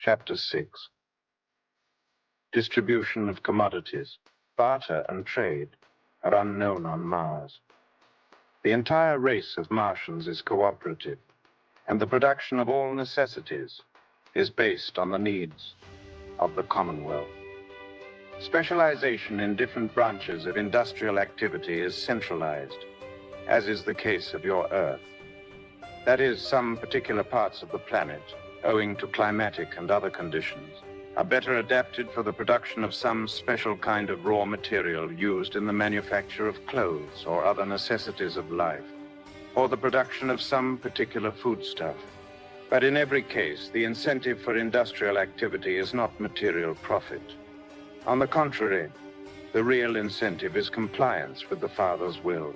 Chapter 6. Distribution of commodities. Barter and trade are unknown on Mars. The entire race of Martians is cooperative, and the production of all necessities is based on the needs of the Commonwealth. Specialization in different branches of industrial activity is centralized, as is the case of your Earth. That is, some particular parts of the planet, owing to climatic and other conditions, are better adapted for the production of some special kind of raw material used in the manufacture of clothes or other necessities of life, or the production of some particular foodstuff. But in every case, the incentive for industrial activity is not material profit. On the contrary, the real incentive is compliance with the Father's will.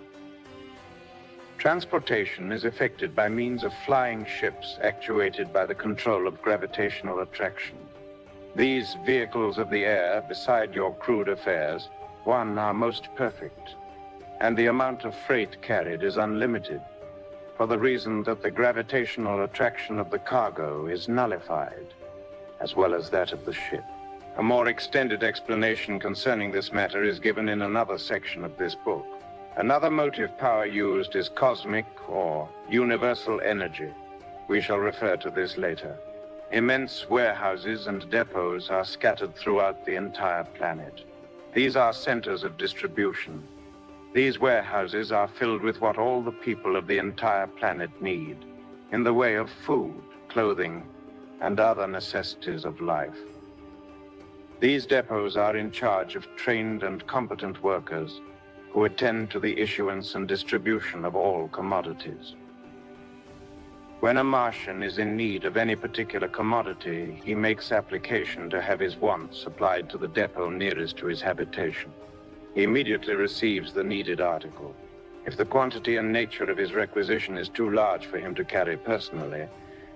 Transportation is effected by means of flying ships actuated by the control of gravitational attraction. These vehicles of the air, beside your crude affairs, are most perfect, and the amount of freight carried is unlimited, for the reason that the gravitational attraction of the cargo is nullified, as well as that of the ship. A more extended explanation concerning this matter is given in another section of this book. Another motive power used is cosmic or universal energy. We shall refer to this later. Immense warehouses and depots are scattered throughout the entire planet. These are centers of distribution. These warehouses are filled with what all the people of the entire planet need, in the way of food, clothing, and other necessities of life. These depots are in charge of trained and competent workers who attend to the issuance and distribution of all commodities. When a Martian is in need of any particular commodity, he makes application to have his wants supplied to the depot nearest to his habitation. He immediately receives the needed article. If the quantity and nature of his requisition is too large for him to carry personally,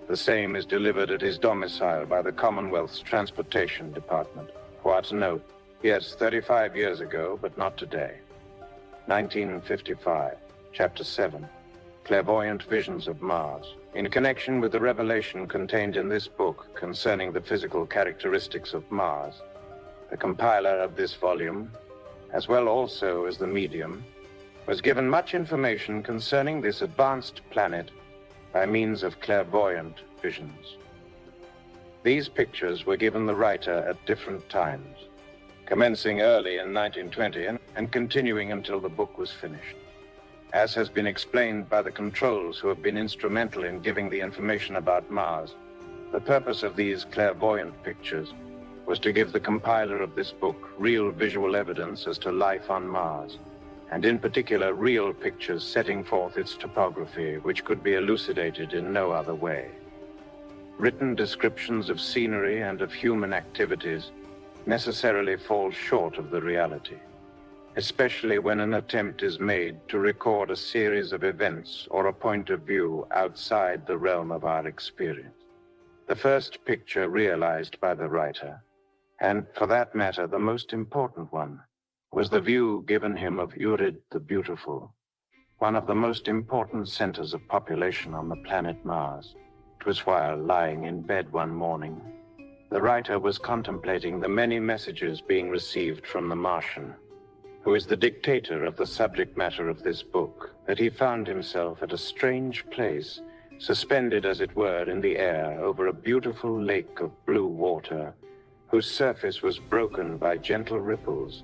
the same is delivered at his domicile by the Commonwealth's Transportation Department. What? No. Yes, 35 years ago, but not today. 1955, Chapter 7, Clairvoyant Visions of Mars. In connection with the revelation contained in this book concerning the physical characteristics of Mars, the compiler of this volume, as well also as the medium, was given much information concerning this advanced planet by means of clairvoyant visions. These pictures were given the writer at different times, commencing early in 1920 and continuing until the book was finished. As has been explained by the controls who have been instrumental in giving the information about Mars, the purpose of these clairvoyant pictures was to give the compiler of this book real visual evidence as to life on Mars, and in particular real pictures setting forth its topography, which could be elucidated in no other way. Written descriptions of scenery and of human activities necessarily fall short of the reality, especially when an attempt is made to record a series of events or a point of view outside the realm of our experience. The first picture realized by the writer, and for that matter the most important one, was the view given him of Urides the Beautiful, one of the most important centers of population on the planet Mars. It was while lying in bed one morning. The writer was contemplating the many messages being received from the Martian, who is the dictator of the subject matter of this book, that he found himself at a strange place, suspended as it were in the air over a beautiful lake of blue water, whose surface was broken by gentle ripples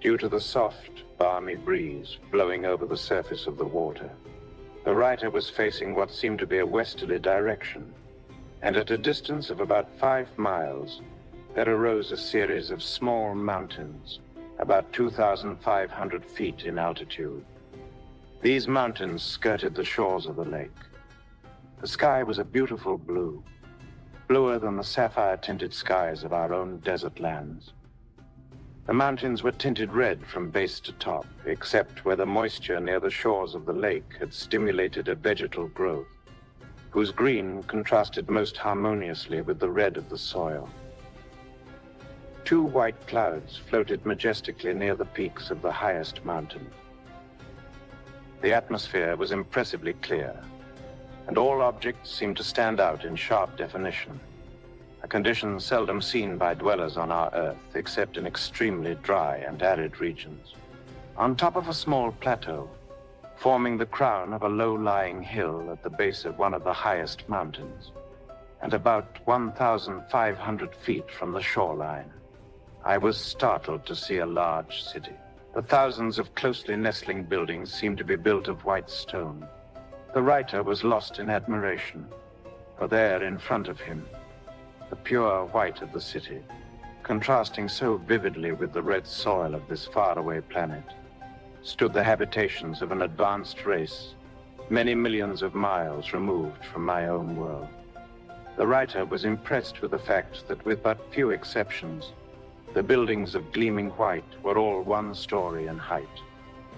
due to the soft, balmy breeze blowing over the surface of the water. The writer was facing what seemed to be a westerly direction, and at a distance of about 5 miles, there arose a series of small mountains, about 2,500 feet in altitude. These mountains skirted the shores of the lake. The sky was a beautiful blue, bluer than the sapphire-tinted skies of our own desert lands. The mountains were tinted red from base to top, except where the moisture near the shores of the lake had stimulated a vegetal growth, whose green contrasted most harmoniously with the red of the soil. 2 white clouds floated majestically near the peaks of the highest mountain. The atmosphere was impressively clear, and all objects seemed to stand out in sharp definition. a condition seldom seen by dwellers on our Earth, except in extremely dry and arid regions. On top of a small plateau, forming the crown of a low-lying hill at the base of one of the highest mountains, and about 1,500 feet from the shoreline, I was startled to see a large city. The thousands of closely nestling buildings seemed to be built of white stone. The writer was lost in admiration, for there in front of him, the pure white of the city, contrasting so vividly with the red soil of this faraway planet, stood the habitations of an advanced race, many millions of miles removed from my own world. The writer was impressed with the fact that with but few exceptions, the buildings of gleaming white were all one story in height,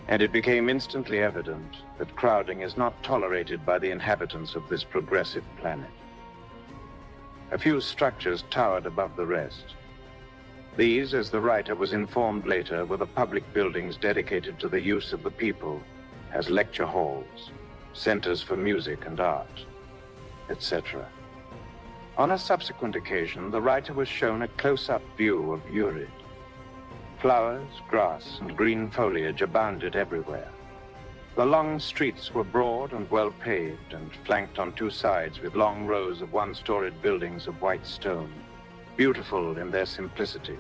and it became instantly evident that crowding is not tolerated by the inhabitants of this progressive planet. A few structures towered above the rest. These, as the writer was informed later, were the public buildings dedicated to the use of the people as lecture halls, centers for music and art, etc. On a subsequent occasion, the writer was shown a close-up view of Urides. Flowers, grass, and green foliage abounded everywhere. The long streets were broad and well paved and flanked on two sides with long rows of one-storied buildings of white stone, beautiful in their simplicity.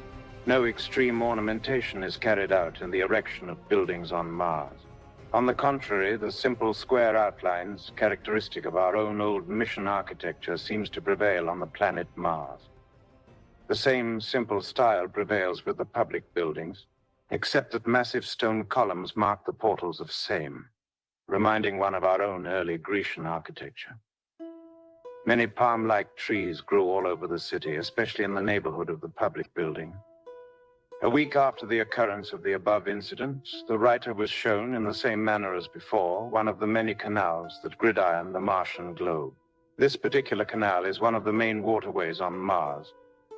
No extreme ornamentation is carried out in the erection of buildings on Mars. On the contrary, the simple square outlines, characteristic of our own old mission architecture, seems to prevail on the planet Mars. The same simple style prevails with the public buildings, except that massive stone columns mark the portals of same, reminding one of our own early Grecian architecture. Many palm-like trees grew all over the city, especially in the neighborhood of the public building. A week after the occurrence of the above incident, the writer was shown, in the same manner as before, one of the many canals that gridiron the Martian globe. This particular canal is one of the main waterways on Mars,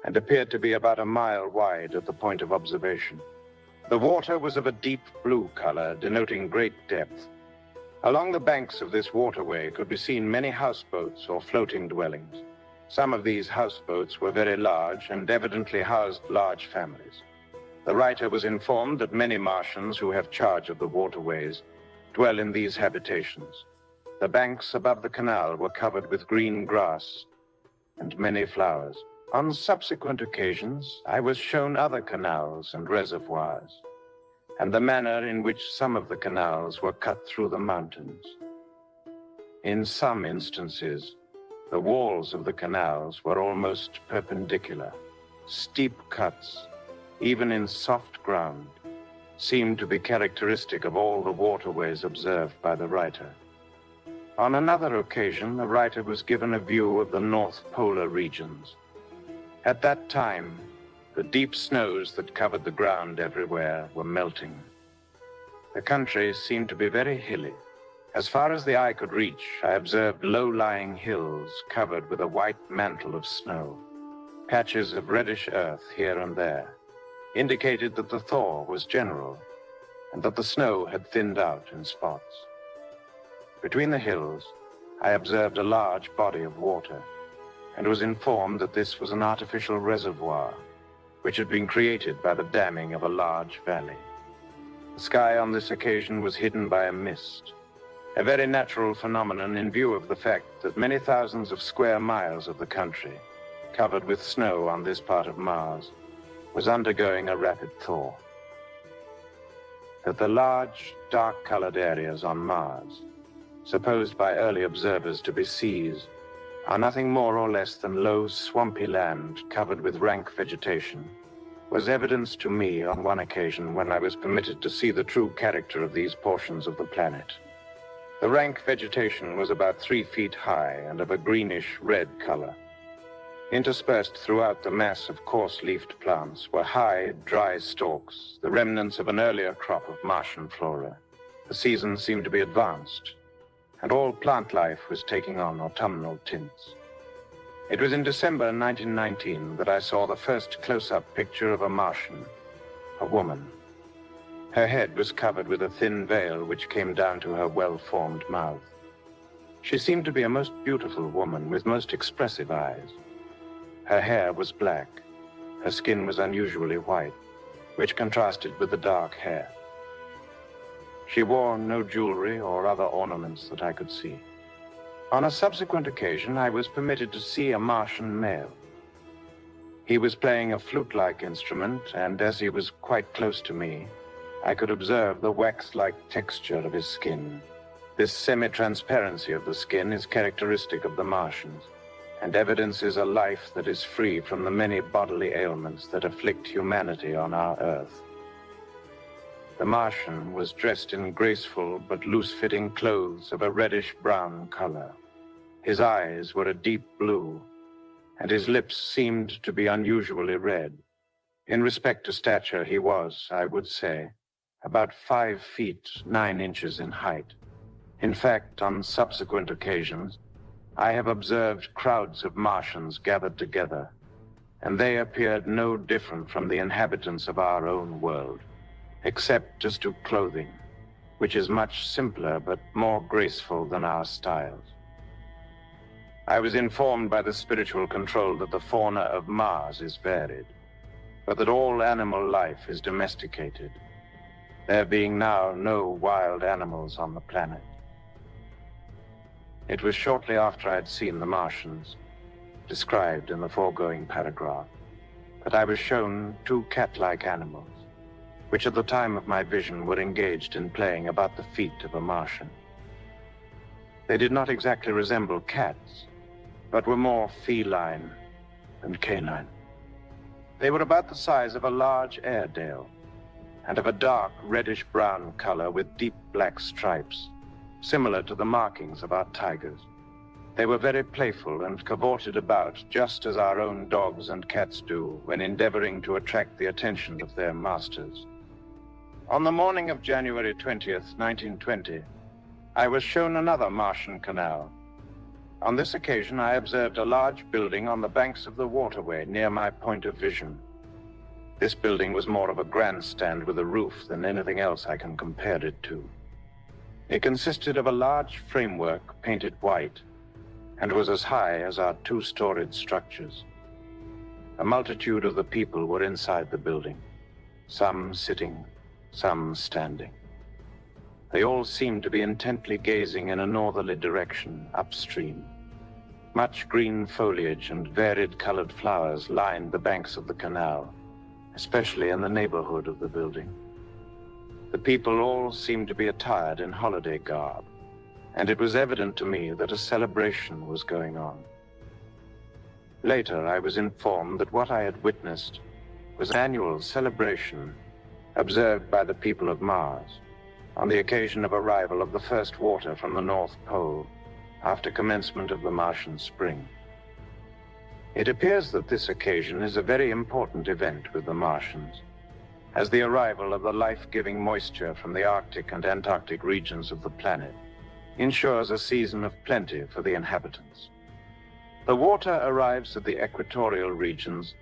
and appeared to be about a mile wide at the point of observation. The water was of a deep blue color, denoting great depth. Along the banks of this waterway could be seen many houseboats or floating dwellings. Some of these houseboats were very large and evidently housed large families. The writer was informed that many Martians who have charge of the waterways dwell in these habitations. The banks above the canal were covered with green grass and many flowers. On subsequent occasions, I was shown other canals and reservoirs, and the manner in which some of the canals were cut through the mountains. In some instances, the walls of the canals were almost perpendicular. Steep cuts, even in soft ground, seemed to be characteristic of all the waterways observed by the writer. On another occasion, the writer was given a view of the North Polar regions. At that time, the deep snows that covered the ground everywhere were melting. The country seemed to be very hilly. As far as the eye could reach, I observed low-lying hills covered with a white mantle of snow. Patches of reddish earth here and there indicated that the thaw was general and that the snow had thinned out in spots. Between the hills, I observed a large body of water and was informed that this was an artificial reservoir which had been created by the damming of a large valley. The sky on this occasion was hidden by a mist, a very natural phenomenon in view of the fact that many thousands of square miles of the country, covered with snow on this part of Mars, was undergoing a rapid thaw. That the large, dark-colored areas on Mars, supposed by early observers to be seas, are nothing more or less than low, swampy land covered with rank vegetation, was evidenced to me on one occasion when I was permitted to see the true character of these portions of the planet. The rank vegetation was about 3 feet high and of a greenish-red color. Interspersed throughout the mass of coarse-leafed plants were high, dry stalks, the remnants of an earlier crop of Martian flora. The season seemed to be advanced, and all plant life was taking on autumnal tints. It was in December 1919 that I saw the first close-up picture of a Martian, a woman. Her head was covered with a thin veil which came down to her well-formed mouth. She seemed to be a most beautiful woman with most expressive eyes. Her hair was black. Her skin was unusually white, which contrasted with the dark hair. She wore no jewelry or other ornaments that I could see. On a subsequent occasion, I was permitted to see a Martian male. He was playing a flute-like instrument, and as he was quite close to me, I could observe the wax-like texture of his skin. This semi-transparency of the skin is characteristic of the Martians, and evidences a life that is free from the many bodily ailments that afflict humanity on our Earth. The Martian was dressed in graceful but loose-fitting clothes of a reddish-brown color. His eyes were a deep blue, and his lips seemed to be unusually red. In respect to stature, he was, I would say, about 5 feet 9 inches in height. In fact, on subsequent occasions, I have observed crowds of Martians gathered together, and they appeared no different from the inhabitants of our own world, except as to clothing, which is much simpler but more graceful than our styles. I was informed by the spiritual control that the fauna of Mars is varied, but that all animal life is domesticated, there being now no wild animals on the planet. It was shortly after I had seen the Martians, described in the foregoing paragraph, that I was shown 2 cat-like animals, which at the time of my vision were engaged in playing about the feet of a Martian. They did not exactly resemble cats, but were more feline than canine. They were about the size of a large Airedale, and of a dark reddish-brown color with deep black stripes, similar to the markings of our tigers. They were very playful and cavorted about just as our own dogs and cats do when endeavoring to attract the attention of their masters. On the morning of January 20th, 1920, I was shown another Martian canal. On this occasion, I observed a large building on the banks of the waterway near my point of vision. This building was more of a grandstand with a roof than anything else I can compare it to. It consisted of a large framework painted white and was as high as our 2-storied structures. A multitude of the people were inside the building, some sitting, some standing. They all seemed to be intently gazing in a northerly direction, upstream. Much green foliage and varied colored flowers lined the banks of the canal, especially in the neighborhood of the building. The people all seemed to be attired in holiday garb, and it was evident to me that a celebration was going on. Later, I was informed that what I had witnessed was an annual celebration observed by the people of Mars on the occasion of arrival of the first water from the North Pole after commencement of the Martian spring. It appears that this occasion is a very important event with the Martians, as the arrival of the life-giving moisture from the Arctic and Antarctic regions of the planet ensures a season of plenty for the inhabitants. The water arrives at the equatorial regions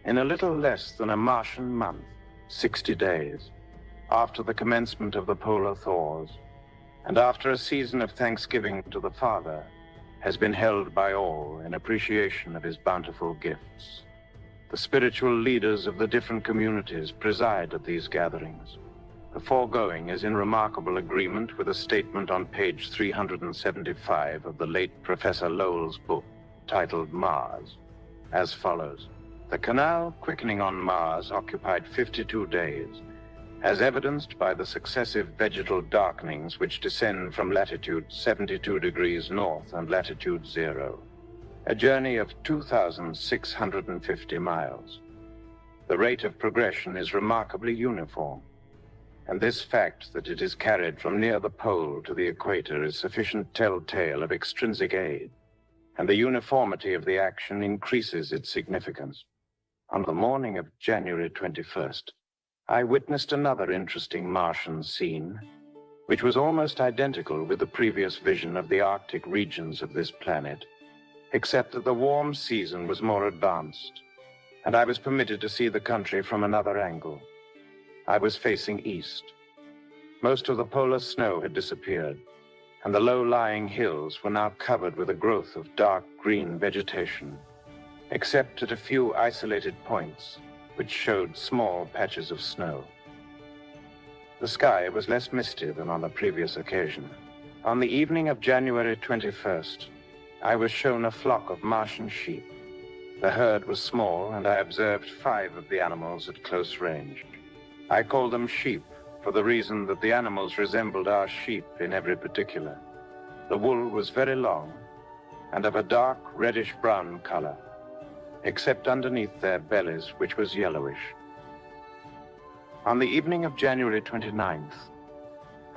in a little less than a Martian month, 60 days, after the commencement of the polar thaws, and after a season of thanksgiving to the Father has been held by all in appreciation of his bountiful gifts. The spiritual leaders of the different communities preside at these gatherings. The foregoing is in remarkable agreement with a statement on page 375 of the late Professor Lowell's book, titled Mars, as follows. The canal quickening on Mars occupied 52 days, as evidenced by the successive vegetal darkenings which descend from latitude 72 degrees north and latitude 0, a journey of 2,650 miles. The rate of progression is remarkably uniform, and this fact that it is carried from near the pole to the equator is sufficient telltale of extrinsic aid, and the uniformity of the action increases its significance. On the morning of January 21st, I witnessed another interesting Martian scene, which was almost identical with the previous vision of the Arctic regions of this planet, except that the warm season was more advanced, and I was permitted to see the country from another angle. I was facing east. Most of the polar snow had disappeared, and the low-lying hills were now covered with a growth of dark green vegetation. except at a few isolated points which showed small patches of snow. The sky was less misty than on the previous occasion. On the evening of January 21st, I was shown a flock of Martian sheep. The herd was small, and I observed 5 of the animals at close range. I called them sheep for the reason that the animals resembled our sheep in every particular. The wool was very long and of a dark reddish-brown color, except underneath their bellies, which was yellowish. On the evening of January 29th,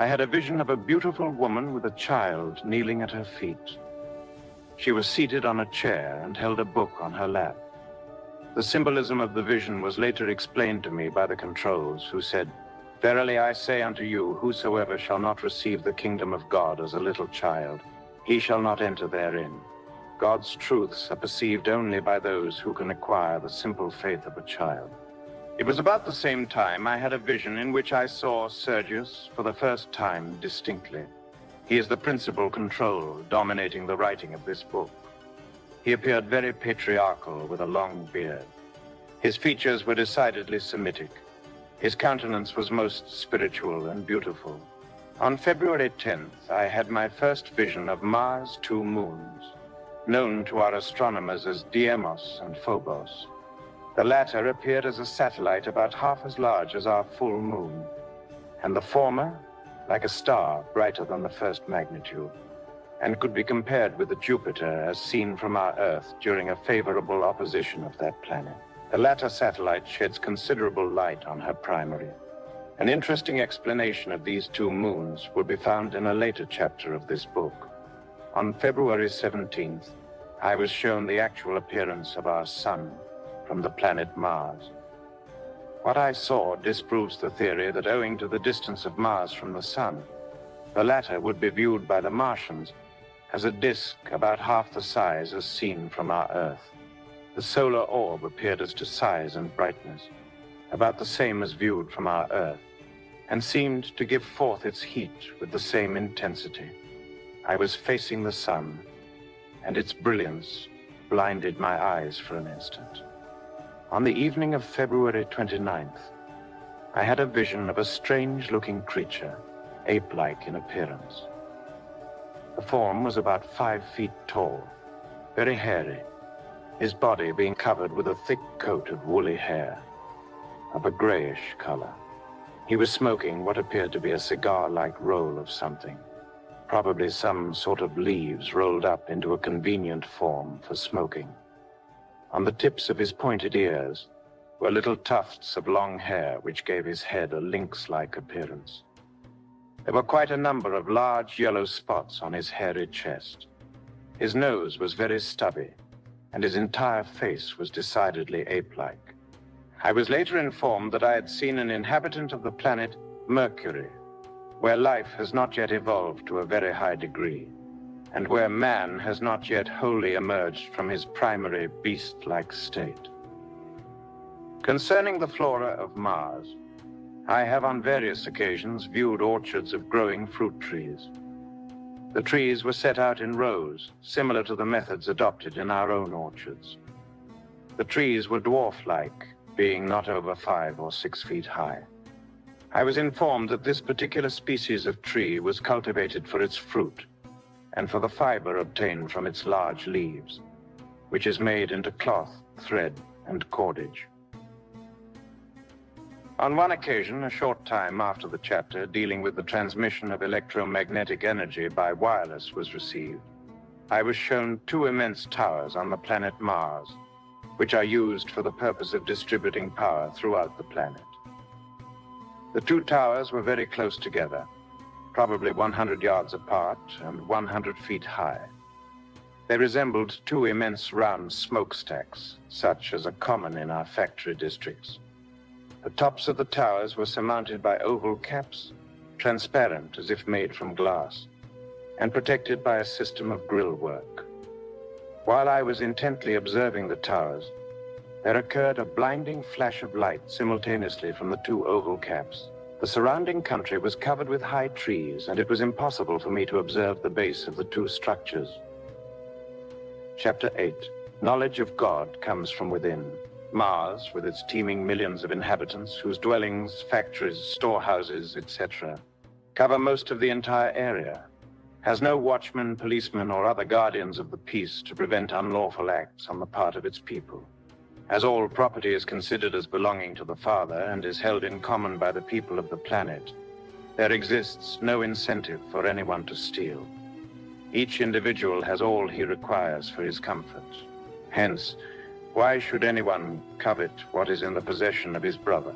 I had a vision of a beautiful woman with a child kneeling at her feet. She was seated on a chair and held a book on her lap. The symbolism of the vision was later explained to me by the controls, who said, "Verily I say unto you, whosoever shall not receive the kingdom of God as a little child, he shall not enter therein." God's truths are perceived only by those who can acquire the simple faith of a child. It was about the same time I had a vision in which I saw Sergius for the first time distinctly. He is the principal control dominating the writing of this book. He appeared very patriarchal with a long beard. His features were decidedly Semitic. His countenance was most spiritual and beautiful. On February 10th, I had my first vision of Mars' 2 moons, known to our astronomers as Deimos and Phobos. The latter appeared as a satellite about half as large as our full moon, and the former like a star brighter than the first magnitude, and could be compared with the Jupiter as seen from our Earth during a favorable opposition of that planet. The latter satellite sheds considerable light on her primary. An interesting explanation of these 2 moons will be found in a later chapter of this book. On February 17th, I was shown the actual appearance of our sun from the planet Mars. What I saw disproves the theory that owing to the distance of Mars from the sun, the latter would be viewed by the Martians as a disk about half the size as seen from our Earth. The solar orb appeared as to size and brightness, about the same as viewed from our Earth, and seemed to give forth its heat with the same intensity. I was facing the sun, and its brilliance blinded my eyes for an instant. On the evening of February 29th, I had a vision of a strange-looking creature, ape-like in appearance. The form was about 5 feet tall, very hairy, his body being covered with a thick coat of woolly hair, of a grayish color. He was smoking what appeared to be a cigar-like roll of something, probably some sort of leaves rolled up into a convenient form for smoking. On the tips of his pointed ears were little tufts of long hair which gave his head a lynx-like appearance. There were quite a number of large yellow spots on his hairy chest. His nose was very stubby, and his entire face was decidedly ape-like. I was later informed that I had seen an inhabitant of the planet Mercury, where life has not yet evolved to a very high degree, and where man has not yet wholly emerged from his primary beast-like state. Concerning the flora of Mars, I have on various occasions viewed orchards of growing fruit trees. The trees were set out in rows, similar to the methods adopted in our own orchards. The trees were dwarf-like, being not over 5 or 6 feet high. I was informed that this particular species of tree was cultivated for its fruit, and for the fiber obtained from its large leaves, which is made into cloth, thread, and cordage. On one occasion, a short time after the chapter dealing with the transmission of electromagnetic energy by wireless was received, I was shown 2 immense towers on the planet Mars, which are used for the purpose of distributing power throughout the planet. The 2 towers were very close together, probably 100 yards apart and 100 feet high. They resembled 2 immense round smokestacks, such as are common in our factory districts. The tops of the towers were surmounted by oval caps, transparent as if made from glass, and protected by a system of grill work. While I was intently observing the towers, there occurred a blinding flash of light simultaneously from the 2 oval caps. The surrounding country was covered with high trees, and it was impossible for me to observe the base of the 2 structures. Chapter 8. Knowledge of God comes from within. Mars, with its teeming millions of inhabitants, whose dwellings, factories, storehouses, etc., cover most of the entire area, has no watchmen, policemen, or other guardians of the peace to prevent unlawful acts on the part of its people. As all property is considered as belonging to the Father and is held in common by the people of the planet, there exists no incentive for anyone to steal. Each individual has all he requires for his comfort. Hence, why should anyone covet what is in the possession of his brother?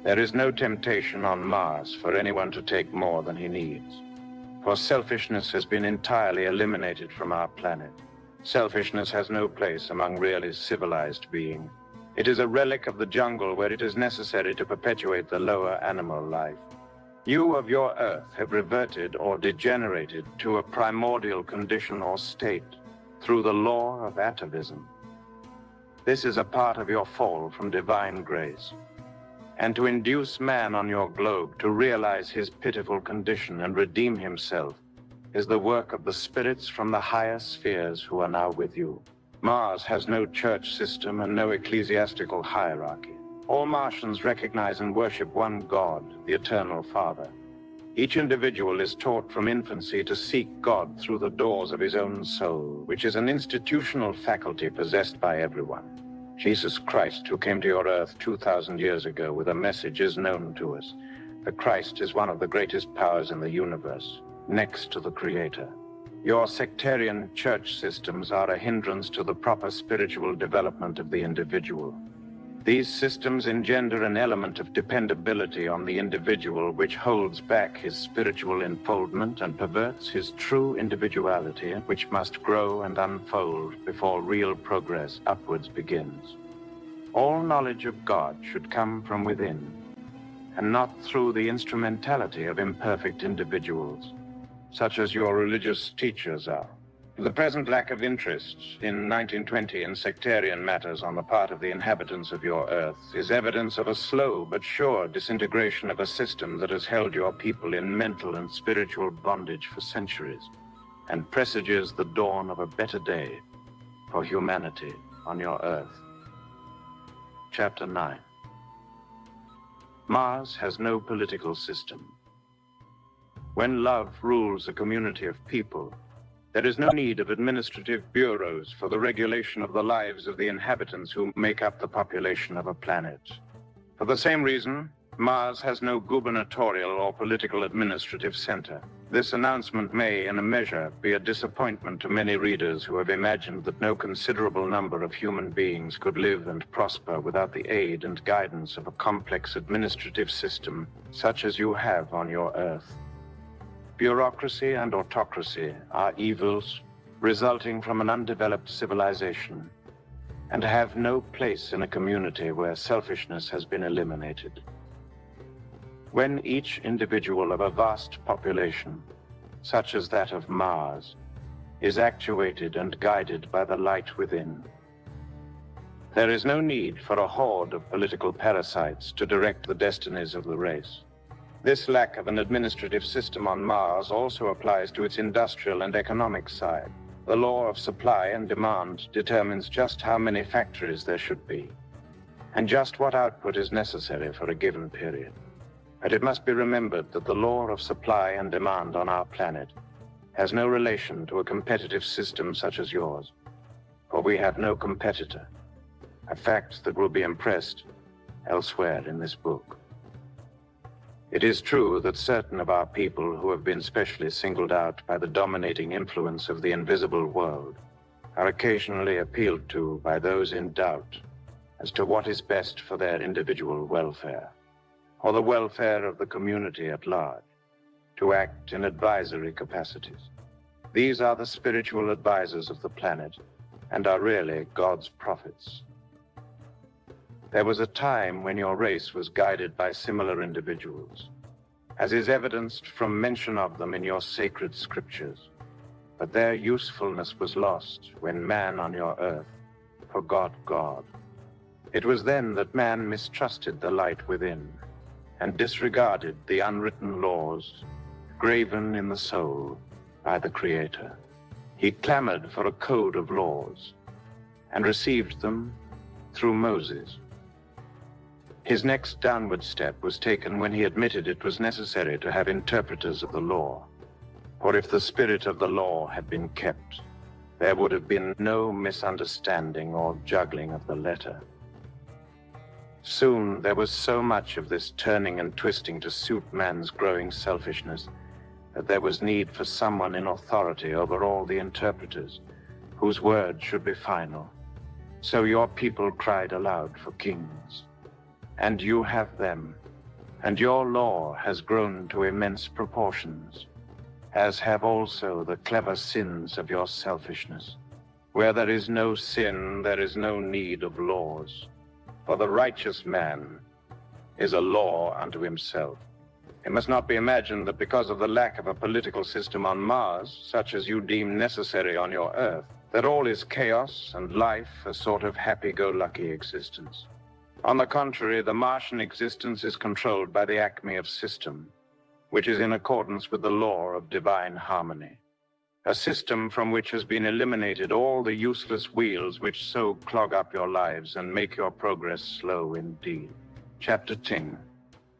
There is no temptation on Mars for anyone to take more than he needs, for selfishness has been entirely eliminated from our planet. Selfishness has no place among really civilized beings. It is a relic of the jungle where it is necessary to perpetuate the lower animal life. You of your Earth have reverted or degenerated to a primordial condition or state through the law of atavism. This is a part of your fall from divine grace. And to induce man on your globe to realize his pitiful condition and redeem himself is the work of the spirits from the higher spheres who are now with you. Mars has no church system and no ecclesiastical hierarchy. All Martians recognize and worship one God, the Eternal Father. Each individual is taught from infancy to seek God through the doors of his own soul, which is an institutional faculty possessed by everyone. Jesus Christ, who came to your Earth 2,000 years ago with a message, is known to us. The Christ is one of the greatest powers in the universe, next to the Creator. Your sectarian church systems are a hindrance to the proper spiritual development of the individual. These systems engender an element of dependability on the individual which holds back his spiritual enfoldment and perverts his true individuality, which must grow and unfold before real progress upwards begins. All knowledge of God should come from within, and not through the instrumentality of imperfect individuals, such as your religious teachers are. The present lack of interest in 1920 in sectarian matters on the part of the inhabitants of your Earth is evidence of a slow but sure disintegration of a system that has held your people in mental and spiritual bondage for centuries, and presages the dawn of a better day for humanity on your Earth. Chapter 9. Mars has no political system. When love rules a community of people, there is no need of administrative bureaus for the regulation of the lives of the inhabitants who make up the population of a planet. For the same reason, Mars has no gubernatorial or political administrative center. This announcement may, in a measure, be a disappointment to many readers who have imagined that no considerable number of human beings could live and prosper without the aid and guidance of a complex administrative system such as you have on your Earth. Bureaucracy and autocracy are evils resulting from an undeveloped civilization and have no place in a community where selfishness has been eliminated. When each individual of a vast population, such as that of Mars, is actuated and guided by the light within, there is no need for a horde of political parasites to direct the destinies of the race. This lack of an administrative system on Mars also applies to its industrial and economic side. The law of supply and demand determines just how many factories there should be, and just what output is necessary for a given period. But it must be remembered that the law of supply and demand on our planet has no relation to a competitive system such as yours, for we have no competitor, a fact that will be impressed elsewhere in this book. It is true that certain of our people who have been specially singled out by the dominating influence of the invisible world are occasionally appealed to by those in doubt as to what is best for their individual welfare, or the welfare of the community at large, to act in advisory capacities. These are the spiritual advisors of the planet and are really God's prophets. There was a time when your race was guided by similar individuals, as is evidenced from mention of them in your sacred scriptures. But their usefulness was lost when man on your Earth forgot God. It was then that man mistrusted the light within and disregarded the unwritten laws graven in the soul by the Creator. He clamored for a code of laws and received them through Moses. His next downward step was taken when he admitted it was necessary to have interpreters of the law. For if the spirit of the law had been kept, there would have been no misunderstanding or juggling of the letter. Soon there was so much of this turning and twisting to suit man's growing selfishness that there was need for someone in authority over all the interpreters, whose word should be final. So your people cried aloud for kings. And you have them, and your law has grown to immense proportions, as have also the clever sins of your selfishness. Where there is no sin, there is no need of laws, for the righteous man is a law unto himself. It must not be imagined that because of the lack of a political system on Mars, such as you deem necessary on your Earth, that all is chaos and life a sort of happy-go-lucky existence. On the contrary, the Martian existence is controlled by the acme of system, which is in accordance with the law of divine harmony. A system from which has been eliminated all the useless wheels which so clog up your lives and make your progress slow indeed. Chapter 10.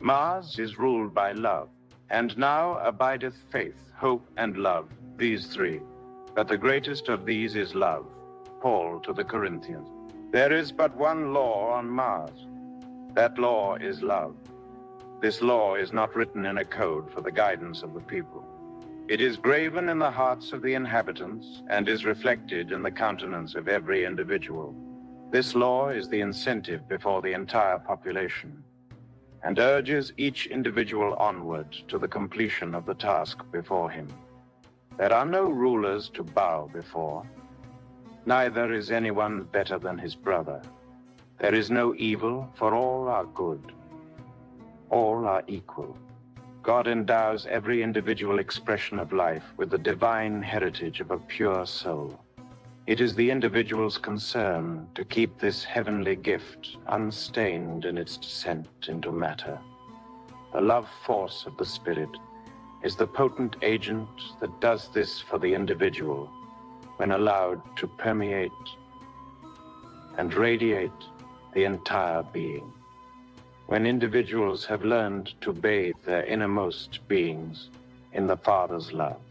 Mars is ruled by love, and now abideth faith, hope, and love, these three. But the greatest of these is love. Paul to the Corinthians. There is but one law on Mars. That law is love. This law is not written in a code for the guidance of the people. It is graven in the hearts of the inhabitants and is reflected in the countenance of every individual. This law is the incentive before the entire population and urges each individual onward to the completion of the task before him. There are no rulers to bow before. Neither is anyone better than his brother. There is no evil, for all are good. All are equal. God endows every individual expression of life with the divine heritage of a pure soul. It is the individual's concern to keep this heavenly gift unstained in its descent into matter. The love force of the Spirit is the potent agent that does this for the individual when allowed to permeate and radiate the entire being. When individuals have learned to bathe their innermost beings in the Father's love,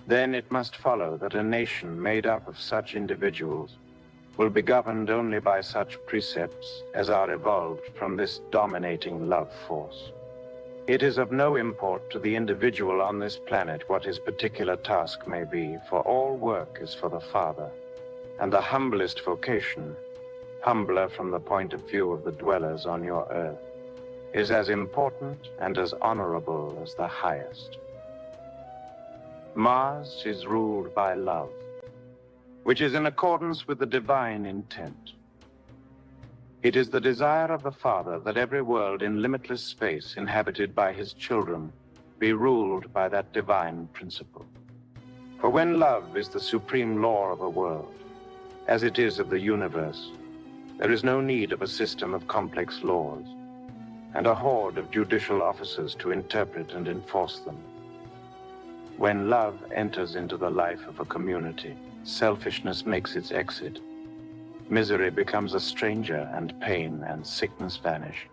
then it must follow that a nation made up of such individuals will be governed only by such precepts as are evolved from this dominating love force. It is of no import to the individual on this planet what his particular task may be, for all work is for the Father, and the humblest vocation, humbler from the point of view of the dwellers on your earth, is as important and as honorable as the highest. Mars is ruled by love, which is in accordance with the divine intent. It is the desire of the Father that every world in limitless space inhabited by his children be ruled by that divine principle. For when love is the supreme law of a world, as it is of the universe, there is no need of a system of complex laws and a horde of judicial officers to interpret and enforce them. When love enters into the life of a community, selfishness makes its exit. Misery becomes a stranger, and pain and sickness vanish.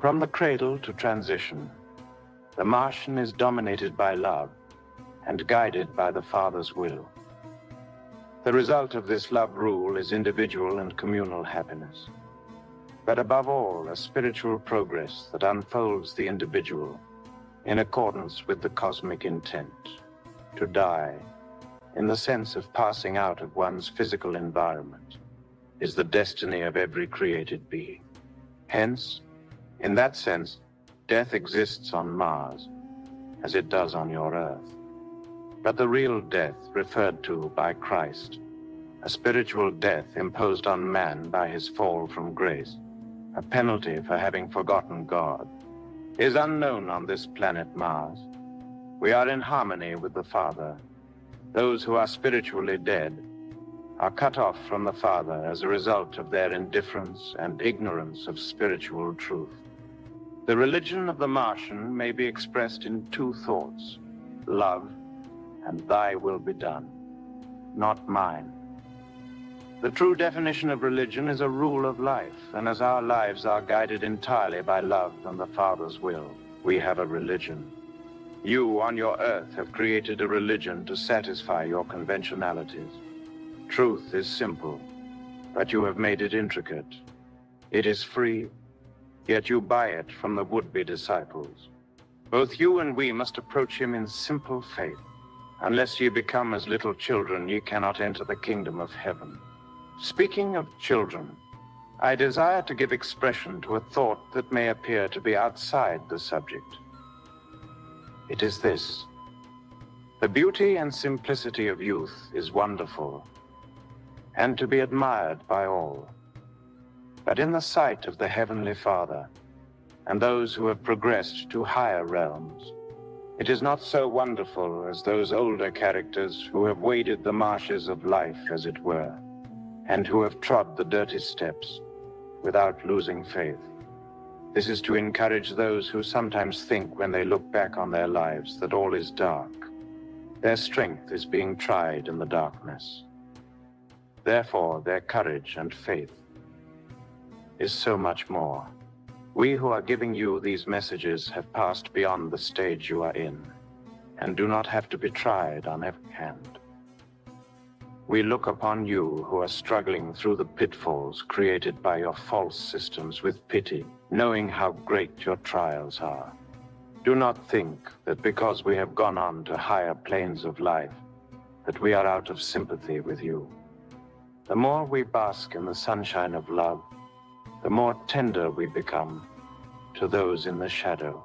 From the cradle to transition, the Martian is dominated by love and guided by the Father's will. The result of this love rule is individual and communal happiness, but above all, a spiritual progress that unfolds the individual in accordance with the cosmic intent to die, in the sense of passing out of one's physical environment, is the destiny of every created being. Hence, in that sense, death exists on Mars, as it does on your Earth. But the real death referred to by Christ, a spiritual death imposed on man by his fall from grace, a penalty for having forgotten God, is unknown on this planet Mars. We are in harmony with the Father. Those who are spiritually dead are cut off from the Father as a result of their indifference and ignorance of spiritual truth. The religion of the Martian may be expressed in two thoughts, love and thy will be done, not mine. The true definition of religion is a rule of life, and as our lives are guided entirely by love and the Father's will, we have a religion. You, on your earth, have created a religion to satisfy your conventionalities. Truth is simple, but you have made it intricate. It is free, yet you buy it from the would-be disciples. Both you and we must approach him in simple faith. Unless ye become as little children, ye cannot enter the kingdom of heaven. Speaking of children, I desire to give expression to a thought that may appear to be outside the subject. It is this: the beauty and simplicity of youth is wonderful, and to be admired by all. But in the sight of the Heavenly Father, and those who have progressed to higher realms, it is not so wonderful as those older characters who have waded the marshes of life, as it were, and who have trod the dirty steps without losing faith. This is to encourage those who sometimes think when they look back on their lives that all is dark. Their strength is being tried in the darkness. Therefore, their courage and faith is so much more. We who are giving you these messages have passed beyond the stage you are in, and do not have to be tried on every hand. We look upon you who are struggling through the pitfalls created by your false systems with pity, knowing how great your trials are. Do not think that because we have gone on to higher planes of life, that we are out of sympathy with you. The more we bask in the sunshine of love, the more tender we become to those in the shadow.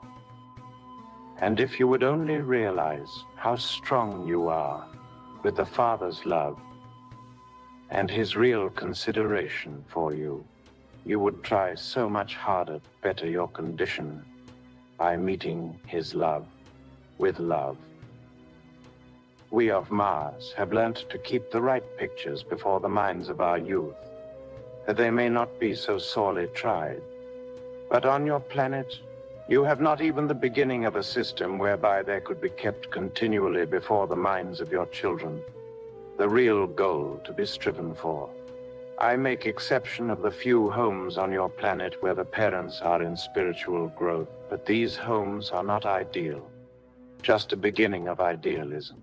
And if you would only realize how strong you are with the Father's love and his real consideration for you, you would try so much harder to better your condition by meeting his love with love. We of Mars have learnt to keep the right pictures before the minds of our youth, that they may not be so sorely tried. But on your planet, you have not even the beginning of a system whereby they could be kept continually before the minds of your children, the real goal to be striven for. I make exception of the few homes on your planet where the parents are in spiritual growth, but these homes are not ideal, just a beginning of idealism.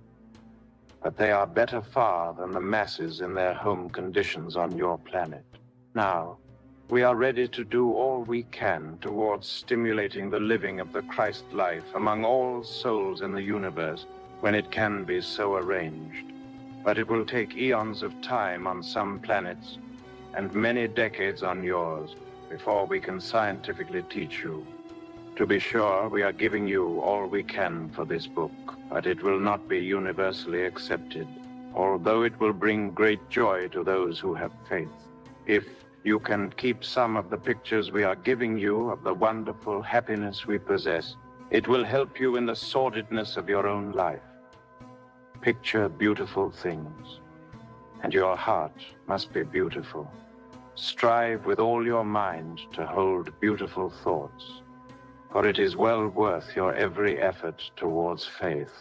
But they are better far than the masses in their home conditions on your planet. Now, we are ready to do all we can towards stimulating the living of the Christ life among all souls in the universe when it can be so arranged. But it will take eons of time on some planets and many decades on yours before we can scientifically teach you. To be sure, we are giving you all we can for this book, but it will not be universally accepted, although it will bring great joy to those who have faith. If you can keep some of the pictures we are giving you of the wonderful happiness we possess, it will help you in the sordidness of your own life. Picture beautiful things, and your heart must be beautiful. Strive with all your mind to hold beautiful thoughts, for it is well worth your every effort towards faith.